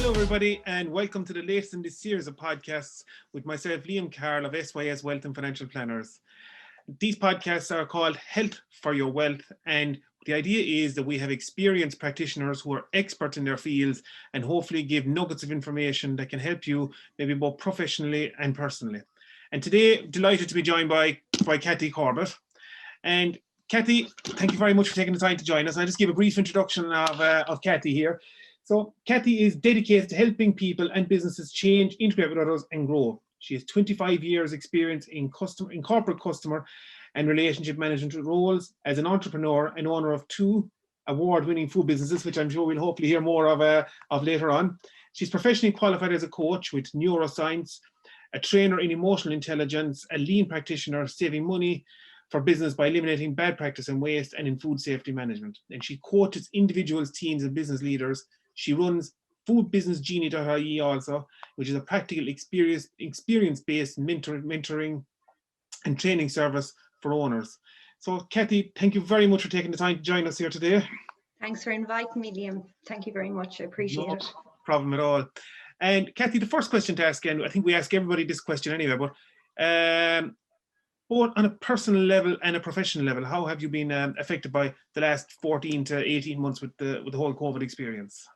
Hello, everybody, and welcome to the latest in this series of podcasts with myself, Liam Carroll of SYS Wealth and Financial Planners. These podcasts are called Health for Your Wealth, and the idea is that we have experienced practitioners who are experts in their fields and hopefully give nuggets of information that can help you maybe both professionally and personally. And today, delighted to be joined by Cathy Corbett. And Cathy, thank you very much for taking the time to join us. I'll just give a brief introduction of Cathy here. So Cathy is dedicated to helping people and businesses change, integrate with others, and grow. She has 25 years experience in corporate customer and relationship management roles as an entrepreneur and owner of 2 award-winning food businesses, which I'm sure we'll hopefully hear more of later on. She's professionally qualified as a coach with neuroscience, a trainer in emotional intelligence, a lean practitioner saving money for business by eliminating bad practice and waste, and in food safety management. And she coaches individuals, teams, and business leaders. She runs foodbusinessgenie.ie also, which is a practical experience-based mentoring and training service for owners. So Cathy, thank you very much for taking the time to join us here today. Thanks for inviting me, Liam. Thank you very much. I appreciate it. No problem at all. And Cathy, the first question to ask, and I think we ask everybody this question anyway, but both on a personal level and a professional level, how have you been affected by the last 14 to 18 months with the whole COVID experience?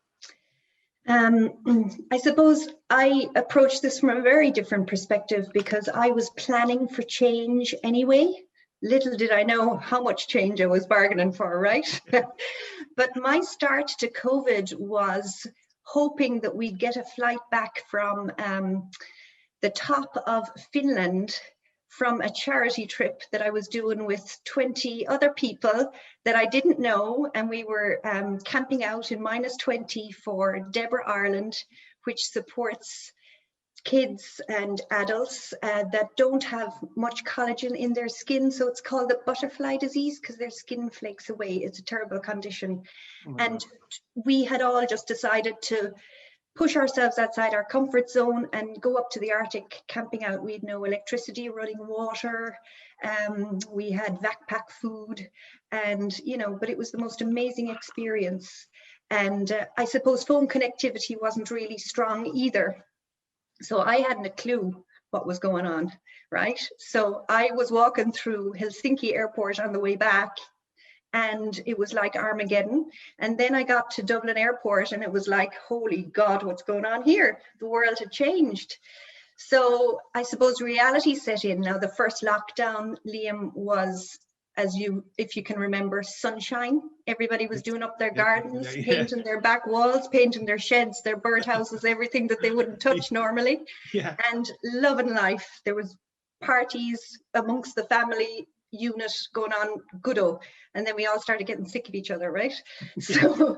I suppose I approached this from a very different perspective because I was planning for change anyway. Little did I know how much change I was bargaining for, right? But my start to COVID was hoping that we'd get a flight back from the top of Finland from a charity trip that I was doing with 20 other people that I didn't know. And we were camping out in -20 for Deborah Ireland, which supports kids and adults that don't have much collagen in their skin. So it's called the butterfly disease because their skin flakes away. It's a terrible condition. And we had all just decided to push ourselves outside our comfort zone and go up to the Arctic camping out. We had no electricity, running water. We had backpack food, and but it was the most amazing experience. And I suppose phone connectivity wasn't really strong either. So I hadn't a clue what was going on, right? So I was walking through Helsinki airport on the way back, and it was like Armageddon. And then I got to Dublin airport and it was like, holy God, what's going on here? The world had changed. So I suppose reality set in. Now, the first lockdown, Liam, was, if you can remember, sunshine. Everybody was doing up their gardens, painting their back walls, painting their sheds, their birdhouses, everything that they wouldn't touch normally. And loving life. There was parties amongst the family unit going on goodo, and then we all started getting sick of each other, right? So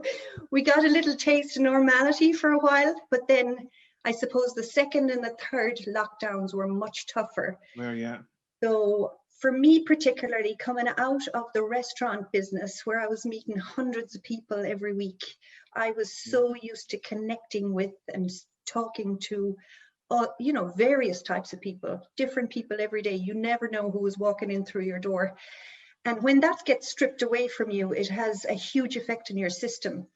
we got a little taste of normality for a while, but then I suppose the second and the third lockdowns were much tougher. So for me particularly, coming out of the restaurant business where I was meeting hundreds of people every week, I was so used to connecting with and talking to various types of people, different people every day. You never know who is walking in through your door. And when that gets stripped away from you, it has a huge effect on your system,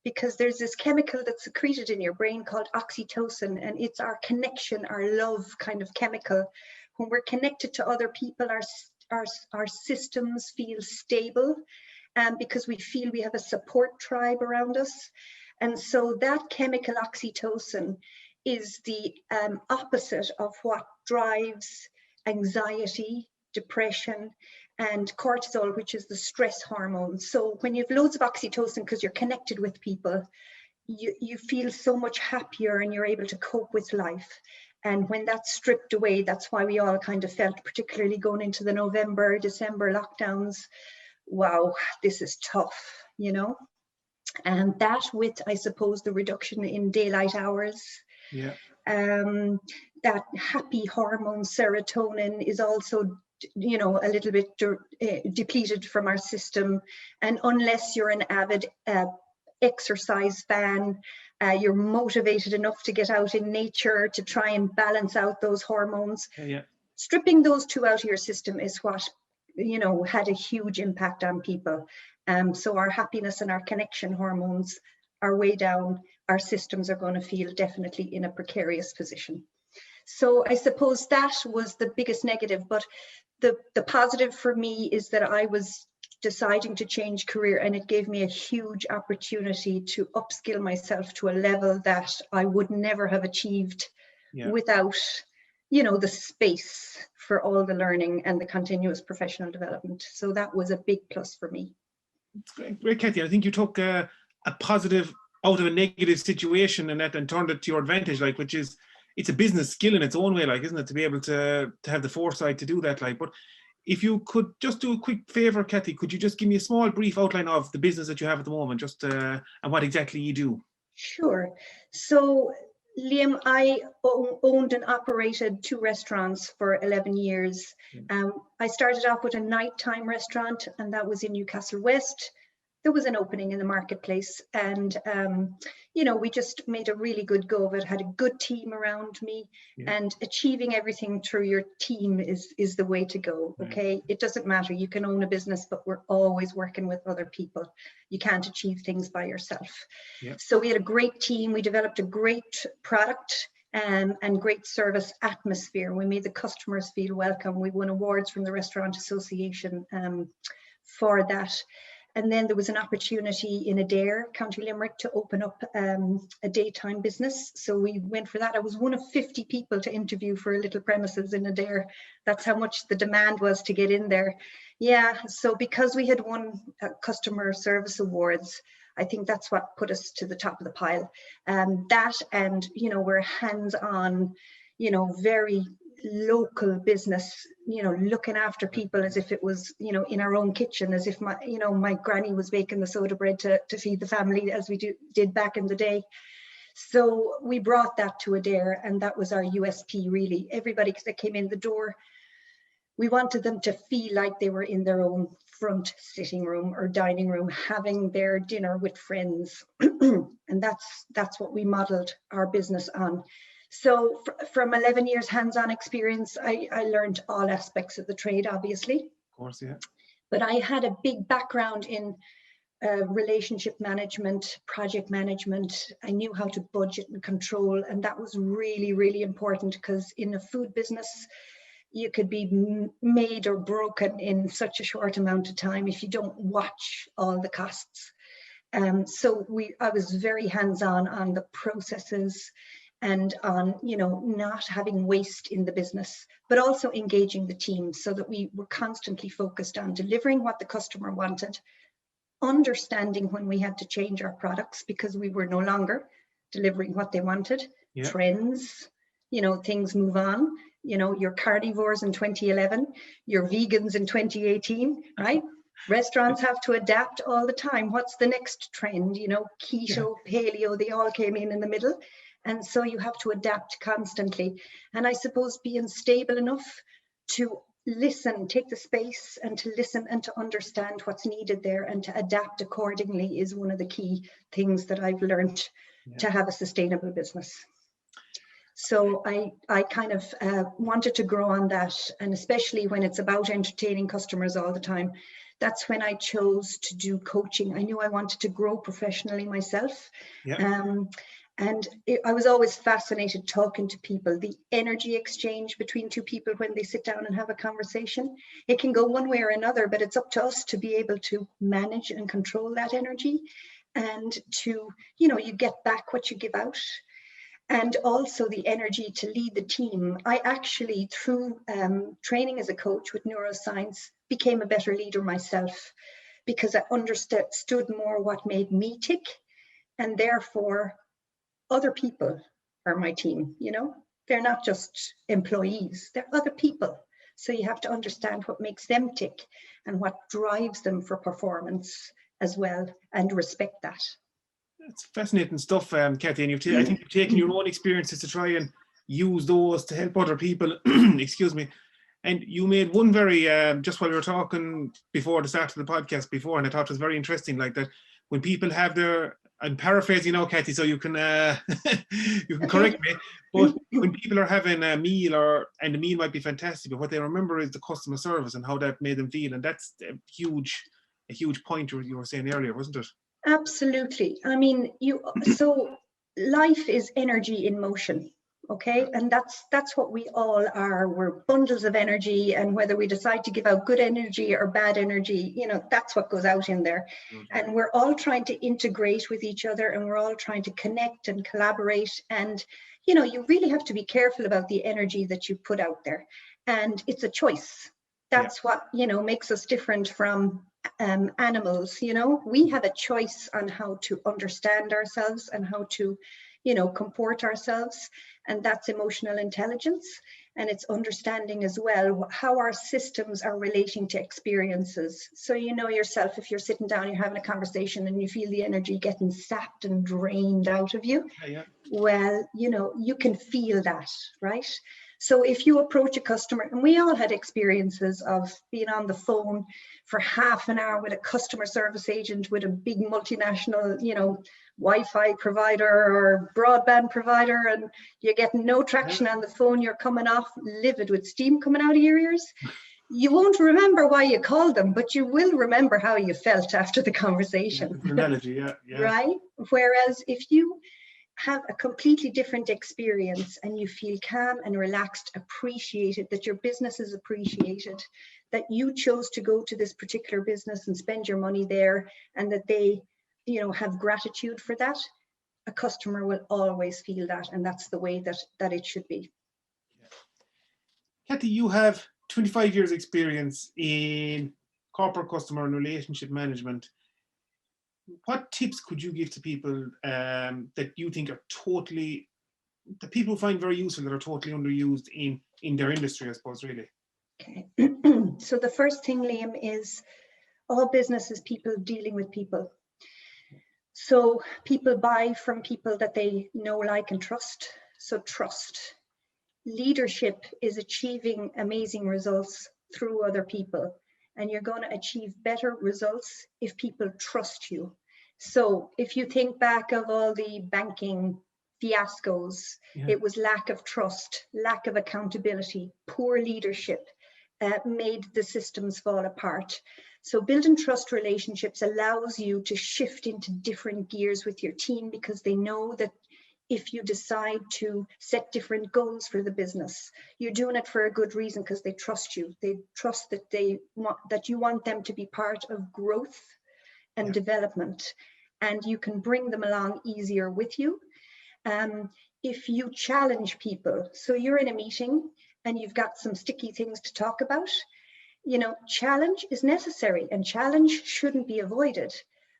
because there's this chemical that's secreted in your brain called oxytocin, and it's our connection, our love kind of chemical. When we're connected to other people, our systems feel stable, because we feel we have a support tribe around us. And so that chemical oxytocin is the opposite of what drives anxiety, depression, and cortisol, which is the stress hormone. So when you have loads of oxytocin because you're connected with people, you feel so much happier and you're able to cope with life. And when that's stripped away, that's why we all kind of felt, particularly going into the November, December lockdowns, wow, this is tough, And that with, I suppose, the reduction in daylight hours, that happy hormone serotonin is also, a little bit depleted from our system. And unless you're an avid exercise fan, you're motivated enough to get out in nature to try and balance out those hormones. Stripping those two out of your system is what, had a huge impact on people. So our happiness and our connection hormones are way down, our systems are going to feel definitely in a precarious position. So I suppose that was the biggest negative, but the positive for me is that I was deciding to change career, and it gave me a huge opportunity to upskill myself to a level that I would never have achieved without, you know, the space for all the learning and the continuous professional development. So that was a big plus for me. It's great, Cathy. I think you took a positive out of a negative situation and turned it to your advantage, like, which is, it's a business skill in its own way, like, isn't it, to be able to have the foresight to do that, like. But if you could just do a quick favor, Cathy, could you just give me a small brief outline of the business that you have at the moment, just and what exactly you do? Sure. So Liam, I owned and operated 2 restaurants for 11 years. I started off with a nighttime restaurant, and that was in Newcastle West. There was an opening in the marketplace, and you know, we just made a really good go of it, had a good team around me, and achieving everything through your team is the way to go. Okay, it doesn't matter, you can own a business, but we're always working with other people. You can't achieve things by yourself. So we had a great team, we developed a great product and great service atmosphere. We made the customers feel welcome. We won awards from the Restaurant Association for that. And then there was an opportunity in Adair, County Limerick, to open up a daytime business. So we went for that. I was one of 50 people to interview for a little premises in Adair. That's how much the demand was to get in there. Yeah, so because we had won customer service awards, I think that's what put us to the top of the pile. That, and, you know, we're hands-on, you know, very local business, you know, looking after people as if it was, you know, in our own kitchen, as if my, you know, my granny was baking the soda bread to feed the family, as we did back in the day. So we brought that to Adair, and that was our USP, really. Everybody that came in the door, we wanted them to feel like they were in their own front sitting room or dining room, having their dinner with friends. And that's what we modeled our business on. So from 11 years hands-on experience, I learned all aspects of the trade, obviously. Of course, yeah. But I had a big background in relationship management, project management. I knew how to budget and control, and that was really, really important, because in a food business, you could be made or broken in such a short amount of time if you don't watch all the costs. So I was very hands-on on the processes, and on, you know, not having waste in the business, but also engaging the team so that we were constantly focused on delivering what the customer wanted, understanding when we had to change our products because we were no longer delivering what they wanted, trends, you know, things move on, you know, you're carnivores in 2011, you're vegans in 2018, right? Restaurants have to adapt all the time. What's the next trend? You know, keto, paleo, they all came in the middle. And so you have to adapt constantly. And I suppose being stable enough to listen, take the space and to listen and to understand what's needed there and to adapt accordingly is one of the key things that I've learned to have a sustainable business. So I kind of wanted to grow on that. And especially when it's about entertaining customers all the time, that's when I chose to do coaching. I knew I wanted to grow professionally myself. And I was always fascinated talking to people, the energy exchange between two people when they sit down and have a conversation. It can go one way or another, but it's up to us to be able to manage and control that energy, and to, you know, you get back what you give out. And also the energy to lead the team. I actually, through training as a coach with neuroscience, became a better leader myself, because I understood more what made me tick, and therefore other people are my team. You know, they're not just employees, they're other people. So you have to understand what makes them tick and what drives them for performance as well, and respect that. It's fascinating stuff, Cathy, and I think you've taken your own experiences to try and use those to help other people. Excuse me. And you made one very, just while we were talking before the start of the podcast before, and I thought it was very interesting, like that when people have their, I'm paraphrasing now, Cathy, so you can you can correct me, but when people are having a meal, and the meal might be fantastic, but what they remember is the customer service and how that made them feel, and that's a huge point you were saying earlier, wasn't it? Absolutely. I mean, so life is energy in motion. Okay, and that's what we all are. We're bundles of energy, and whether we decide to give out good energy or bad energy, that's what goes out in there. And we're all trying to integrate with each other, and we're all trying to connect and collaborate. And you really have to be careful about the energy that you put out there. And it's a choice. That's what makes us different from animals. We have a choice on how to understand ourselves and how to comport ourselves, and that's emotional intelligence. And it's understanding as well how our systems are relating to experiences. So yourself, if you're sitting down, you're having a conversation and you feel the energy getting sapped and drained out of you, well, you can feel that, right? So if you approach a customer, and we all had experiences of being on the phone for half an hour with a customer service agent with a big multinational, Wi-Fi provider or broadband provider, and you're getting no traction on the phone, you're coming off livid with steam coming out of your ears. You won't remember why you called them, but you will remember how you felt after the conversation. Right? Whereas if you have a completely different experience and you feel calm and relaxed, appreciated, that your business is appreciated, that you chose to go to this particular business and spend your money there, and that they have gratitude for that, a customer will always feel that, and that's the way that it should be. Cathy, you have 25 years experience in corporate customer and relationship management. What tips could you give to people that you think are that people find very useful, that are totally underused in their industry, I suppose, really? Okay. So the first thing, Liam, is all business is people dealing with people. So people buy from people that they know, like, and trust. So trust. Leadership is achieving amazing results through other people, and you're going to achieve better results if people trust you. So if you think back of all the banking fiascos, it was lack of trust, lack of accountability, poor leadership made the systems fall apart. So building trust relationships allows you to shift into different gears with your team, because they know that if you decide to set different goals for the business, you're doing it for a good reason, because they trust you. They trust that you want them to be part of growth and development, and you can bring them along easier with you. If you challenge people, so you're in a meeting and you've got some sticky things to talk about, challenge is necessary, and challenge shouldn't be avoided.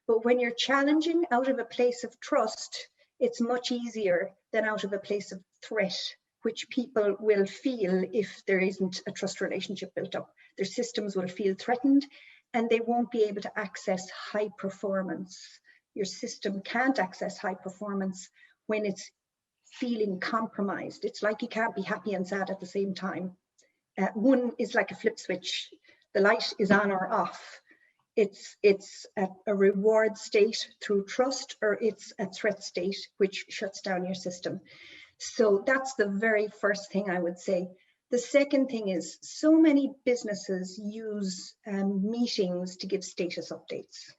But when you're challenging out of a place of trust, it's much easier than out of a place of threat, which people will feel if there isn't a trust relationship built up. Their systems will feel threatened, and they won't be able to access high performance. Your system can't access high performance when it's feeling compromised. It's like you can't be happy and sad at the same time. One is like a flip switch. The light is on or off. It's a reward state through trust, or it's a threat state, which shuts down your system. So that's the very first thing I would say. The second thing is, so many businesses use meetings to give status updates.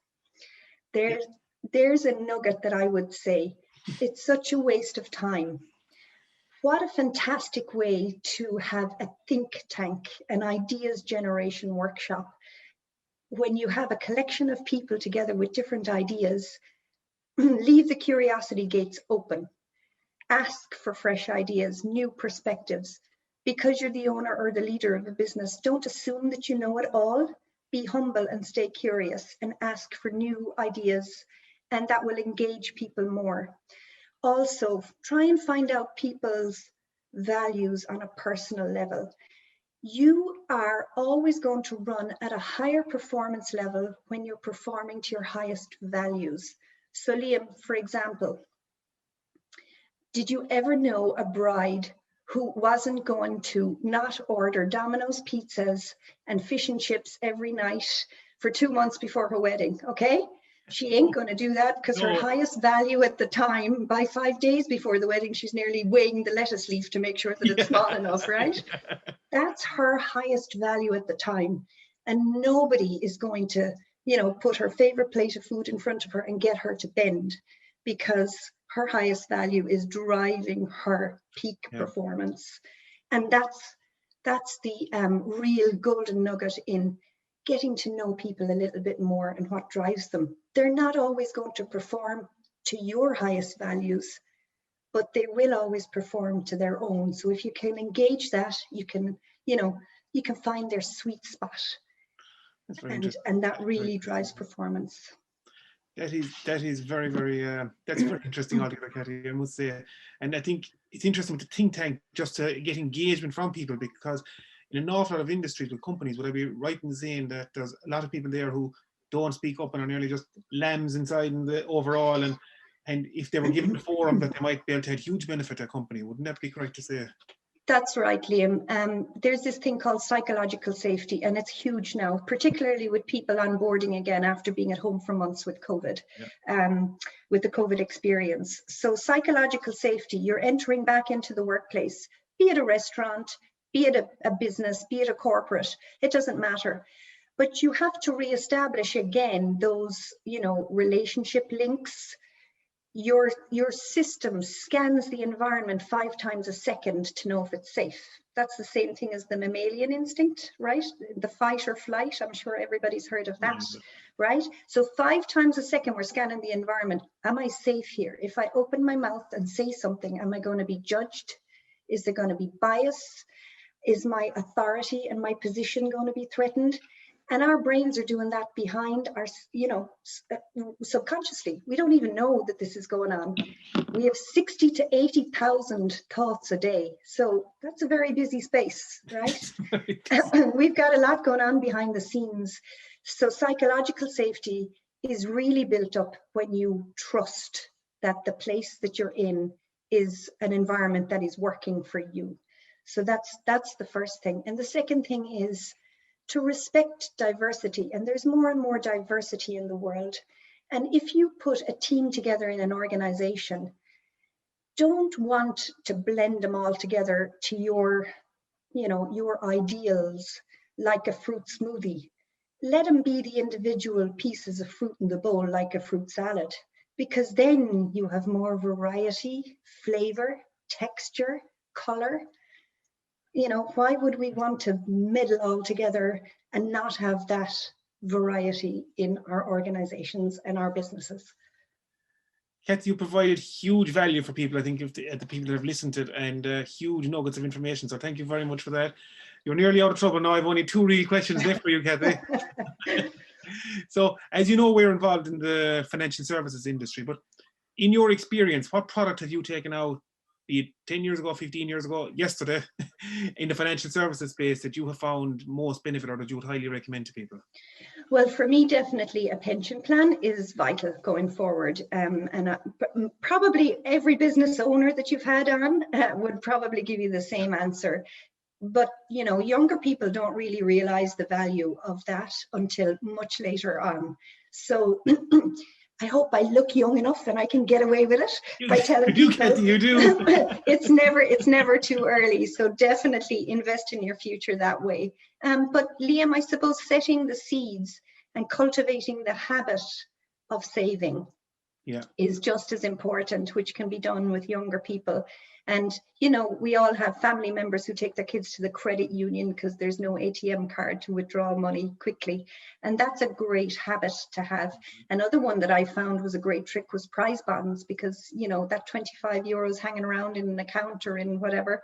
There's a nugget that I would say, it's such a waste of time. What a fantastic way to have a think tank, an ideas generation workshop. When you have a collection of people together with different ideas, leave the curiosity gates open. Ask for fresh ideas, new perspectives. Because you're the owner or the leader of a business, don't assume that you know it all. Be humble and stay curious, and ask for new ideas, and that will engage people more. Also, try and find out people's values on a personal level. You are always going to run at a higher performance level when you're performing to your highest values. So Liam, for example, did you ever know a bride who wasn't going to not order Domino's pizzas and fish and chips every night for 2 months before her wedding? Okay, she ain't going to do that, because her highest value at the time, by 5 days before the wedding, she's nearly weighing the lettuce leaf to make sure that it's small enough, right? That's her highest value at the time. And nobody is going to put her favorite plate of food in front of her and get her to bend, because her highest value is driving her peak performance. And that's the real golden nugget in getting to know people a little bit more and what drives them. They're not always going to perform to your highest values, but they will always perform to their own. So if you can engage that, you can find their sweet spot. And that really drives performance. That is very, very that's very interesting altogether, Cathy, I must say. And I think it's interesting with the think tank just to get engagement from people, because in an awful lot of industries with companies, would I be right in saying that there's a lot of people there who don't speak up and are nearly just lambs inside in the overall, and if they were given a forum that they might be able to add huge benefit to a company, wouldn't that be correct to say? That's right, Liam. There's this thing called psychological safety, and it's huge now, particularly with people onboarding again after being at home for months with COVID, with the COVID experience. So psychological safety, you're entering back into the workplace, be it a restaurant, be it a business, be it a corporate, it doesn't matter. But you have to reestablish again those, relationship links. Your system scans the environment 5 times a second to know if it's safe. That's the same thing as the mammalian instinct, right? The fight or flight. I'm sure everybody's heard of that, right? So 5 times a second, we're scanning the environment. Am I safe here? If I open my mouth and say something, am I going to be judged? Is there going to be bias? Is my authority and my position going to be threatened? And our brains are doing that behind our, subconsciously. We don't even know that this is going on. We have 60 to 80,000 thoughts a day. So that's a very busy space, right? We've got a lot going on behind the scenes. So psychological safety is really built up when you trust that the place that you're in is an environment that is working for you. So that's the first thing. And the second thing is to respect diversity, and there's more and more diversity in the world. And if you put a team together in an organization, don't want to blend them all together to your ideals like a fruit smoothie. Let them be the individual pieces of fruit in the bowl like a fruit salad, because then you have more variety, flavor, texture, color. Why would we want to meddle all together and not have that variety in our organizations and our businesses? Cathy, you provided huge value for people, I think, the people that have listened to it, and huge nuggets of information. So thank you very much for that. You're nearly out of trouble now. I've only 2 real questions left for you, Cathy. So, as you know, we're involved in the financial services industry, but in your experience, what product have you taken out, be it 10 years ago, 15 years ago, yesterday, in the financial services space that you have found most benefit or that you would highly recommend to people? Well, for me, definitely a pension plan is vital going forward. And probably every business owner that you've had on would probably give you the same answer. But, younger people don't really realize the value of that until much later on. So I hope I look young enough and I can get away with it by telling people Cathy, you do. it's never too early. So definitely invest in your future that way. But Liam, I suppose setting the seeds and cultivating the habit of saving is just as important, which can be done with younger people. And, we all have family members who take their kids to the credit union because there's no ATM card to withdraw money quickly. And that's a great habit to have. Another one that I found was a great trick was prize bonds, because, that 25 euros hanging around in an account or in whatever,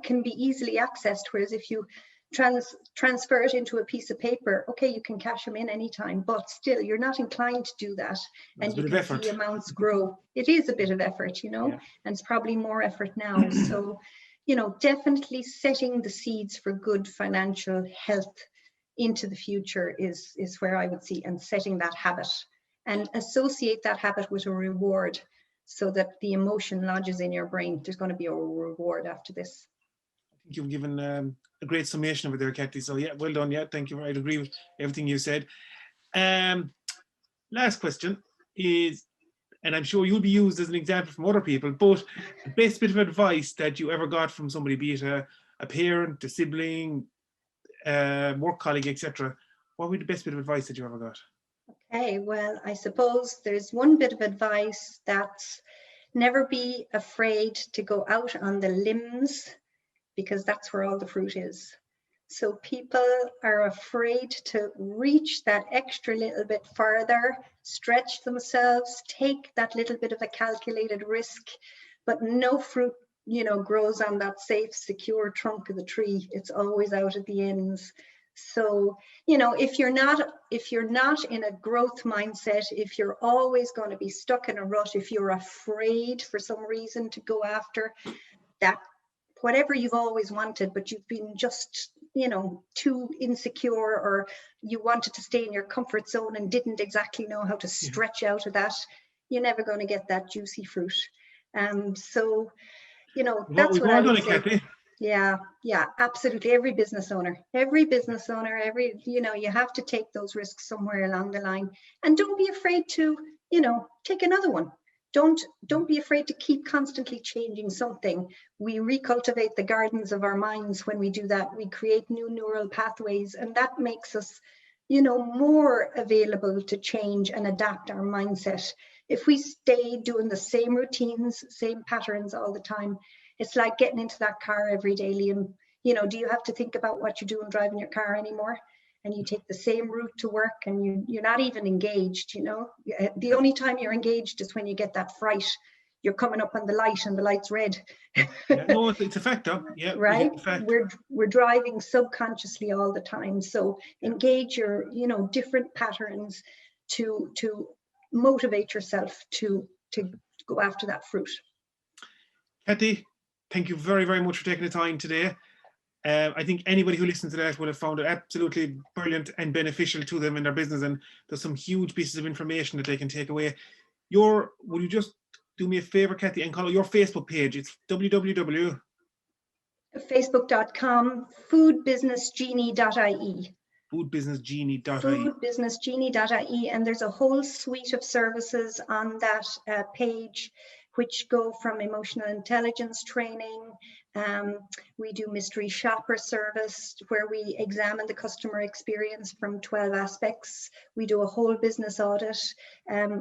can be easily accessed. Whereas if you transfer it into a piece of paper, okay, you can cash them in anytime, but still you're not inclined to do that. And you can see amounts grow. It is a bit of effort, and it's probably more effort now. So, definitely setting the seeds for good financial health into the future is where I would see, and setting that habit and associate that habit with a reward so that the emotion lodges in your brain. There's going to be a reward after this. I think you've given a great summation over there, Cathy. So yeah, well done. Yeah, thank you. I'd agree with everything you said. Last question is, and I'm sure you'll be used as an example from other people, but the best bit of advice that you ever got from somebody, be it a parent, a sibling, work colleague, etc. What would be the best bit of advice that you ever got? Okay, well, I suppose there's one bit of advice that's never be afraid to go out on the limbs, because that's where all the fruit is. So people are afraid to reach that extra little bit further, stretch themselves, take that little bit of a calculated risk, but no fruit, grows on that safe, secure trunk of the tree. It's always out at the ends. So, if you're not in a growth mindset, if you're always going to be stuck in a rut, if you're afraid for some reason to go after that, whatever you've always wanted, but you've been just, too insecure, or you wanted to stay in your comfort zone and didn't exactly know how to stretch out of that, you're never going to get that juicy fruit. So, that's We've what all I done would it, say. Cathy. Yeah, absolutely. Every business owner, you have to take those risks somewhere along the line, and don't be afraid to, take another one. Don't be afraid to keep constantly changing something. We recultivate the gardens of our minds when we do that. We create new neural pathways, and that makes us, more available to change and adapt our mindset. If we stay doing the same routines, same patterns all the time, it's like getting into that car every day, Liam. Do you have to think about what you're doing driving your car anymore? And you take the same route to work, and you're not even engaged. The only time you're engaged is when you get that fright. You're coming up on the light and the light's red. Yeah, no, it's a factor. Yeah, Right? fact. We're driving subconsciously all the time. So engage your, different patterns to motivate yourself to go after that fruit. Cathy, thank you very, very much for taking the time today. I think anybody who listens to that will have found it absolutely brilliant and beneficial to them in their business, and there's some huge pieces of information that they can take away. Would you just do me a favor, Cathy, and call out your Facebook page? It's www. Facebook.com foodbusinessgenie.ie. Foodbusinessgenie.ie, and there's a whole suite of services on that page, which go from emotional intelligence training. We do mystery shopper service, where we examine the customer experience from 12 aspects. We do a whole business audit.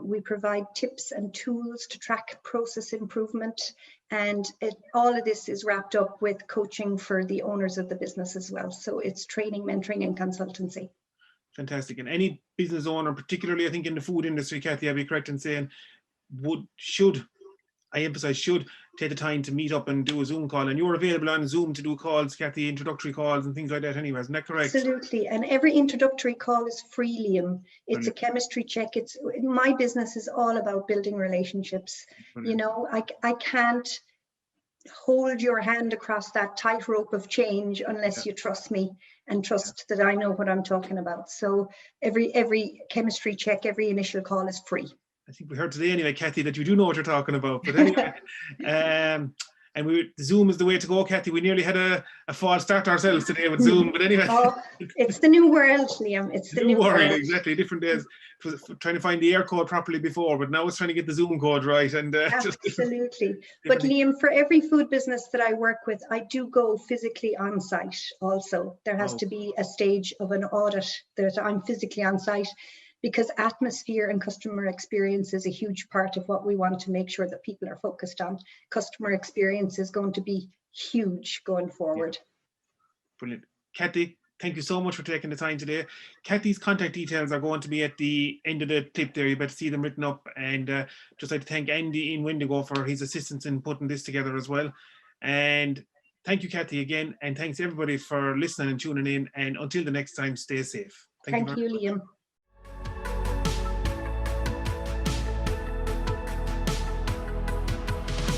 We provide tips and tools to track process improvement. And all of this is wrapped up with coaching for the owners of the business as well. So it's training, mentoring, and consultancy. Fantastic. And any business owner, particularly I think in the food industry, Cathy, I'd be correct in saying, should take the time to meet up and do a Zoom call. And you're available on Zoom to do calls, Cathy, introductory calls and things like that anyway, isn't that correct? Absolutely. And every introductory call is free, Liam. It's Brilliant. A chemistry check. My business is all about building relationships. Brilliant. I can't hold your hand across that tightrope of change unless you trust me and trust that I know what I'm talking about. So every chemistry check, every initial call is free. I think we heard today anyway, Cathy, that you do know what you're talking about. But anyway, and Zoom is the way to go, Cathy. We nearly had a false start ourselves today with Zoom, but anyway. Oh, it's the new world, Liam. It's the new world. Exactly. Different days. It was trying to find the air code properly before, but now it's trying to get the Zoom code right. And absolutely. But Liam, for every food business that I work with, I do go physically on site also. There has to be a stage of an audit that I'm physically on site, because atmosphere and customer experience is a huge part of what we want to make sure that people are focused on. Customer experience is going to be huge going forward. Yeah. Brilliant. Cathy, thank you so much for taking the time today. Cathy's contact details are going to be at the end of the clip there. You better see them written up. And just like to thank Andy in Wendigo for his assistance in putting this together as well. And thank you, Cathy, again. And thanks everybody for listening and tuning in. And until the next time, stay safe. Thank you, Liam.